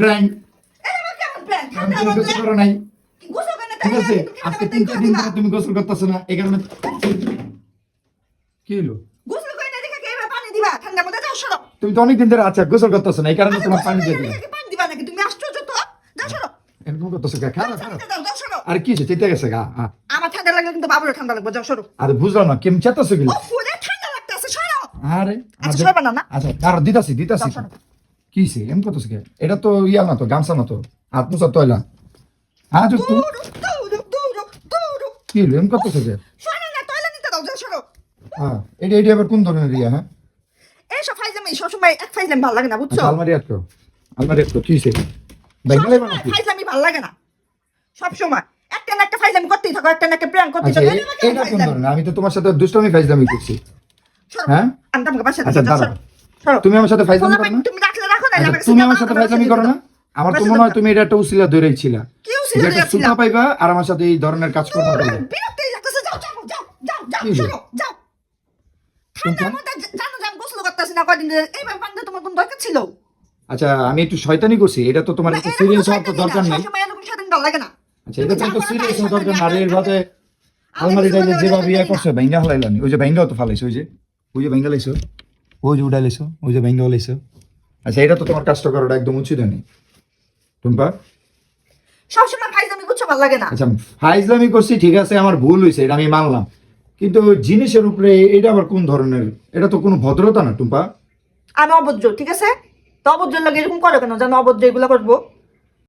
Prank এটা কেমন plan তুমি ঠান্ডা গোসল করো নাই গোসল করে ঠিক আছে আজকে 3-4 দিন ধরে তুমি গোসল করতেছ না এই কারণে কি হলো গোসল করে না দেখে কেবা পানি দিবা ঠান্ডা মধ্যে যাও সরো তুমি তো অনেক দিন ধরে আচ্ছা গোসল করতেছ না এই কারণে তোমার পানি দিয়ে দিলাম পানি দিবা নাকি তুমি আশ্চর্য তো যাও সরো এরকম করতেছ কে খারাপ খারাপ যাও সরো আর কি হচ্ছে চিন্তা গেছে গা আমার ঠান্ডা লাগলে কিন্তু বাবুর ঠান্ডা লাগবে যাও সরো আরে বুঝলাম না কেমন চেতাছো গেলে ফুলে ঠান্ডা লাগতেছে সরো আরে আচ্ছা সরবা না না আচ্ছা দাঁড়াও দিতাছি যাও সরো কি হইছে এমন করতেছ কে এটা তো ইয়া না তো গামছা না তো হাত মুছা তয়লা হ্যাঁ তো দৌড়ো দৌড়ো দৌড়ো কি হলো এমন করতেছ কে সরো না টয়লেট নিতে দাও যাও সরো হ্যাঁ এটা আবার কোন ধরনের ইয়া হ্যাঁ এইসব ফাইজলামি সবসময় এক ফাইজলামি ভালো লাগে না বুঝছো আলমারি আটকো কি হইছে বাইরে বানা কি ফাইজলামি ভালো লাগে না সবসময় একটা না একটা ফাইজলামি করতেই থাকো একটা না একটা প্ল্যান করতেই আচ্ছা থাকো এটা কোন ধরনের আমি তো তোমার সাথে দুষ্টামি ফাইজলামি করছি হ্যাঁ আমি তোমাকে বাসায় আচ্ছা যাও, দাঁড়াও সরো। তুমি আমার সাথে ফাইজলামি করো না তুমি রাখলে রাখো না আচ্ছা, তুমি আমার সাথে ফাইজলামি করো না আমার তো মনে হয় তুমি এটা একটা উসিলা ধরেই ছিলা কি উসিলা যে একটা ধরেছিলা? সুতা পাইবা আর আমার সাথে এই ধরনের কাজ করতে পারবে বিরক্তি লাগতেছে যাও যাও যাও যাও যাও কি হলো? সরো যাও ঠান্ডার মধ্যে জানো যে আমি গোসল করতেছি না কয়দিন ধরে এইভাবে পানি দেওয়ার তোমার কোনো দরকার ছিল আচ্ছা আমি একটু শয়তানি করছি এটা তো তোমার একটু সিরিয়াস হওয়ার তো দরকার নেই সবসময় এরকম সাথে ভালো লাগে না আচ্ছা এটা তো একটু সিরিয়াস হওয়ার দরকার না আর এর ভাবে আলমারিটা যে যেভাবে ইয়ে করছে ভাঙ্গা হলাইলানি ওই যে ভাঙ্গাও তো ফালাইছো ওই যে ভাঙ্গা লাইছো ওই যে উড়াইছো ওই যে ভাঙ্গা লাইছো আচ্ছা এটা তো তোমার কাজটা করাটা একদম উচিত নেই টুম্পা সবসময় ফাইজলামি বুঝছো ভালো লাগে না আচ্ছা ফাইজলামি করছি ঠিক আছে আমার ভুল হয়েছে এটা আমি মানলাম কিন্তু জিনিসের উপরে এটা আবার কোন ধরনের এটা তো কোনো ভদ্রতা না টুম্পা আমি অভদ্র ঠিক আছে তো অভদ্রের লাগে এরকম করো কেন জানো অভদ্র এগুলো করবো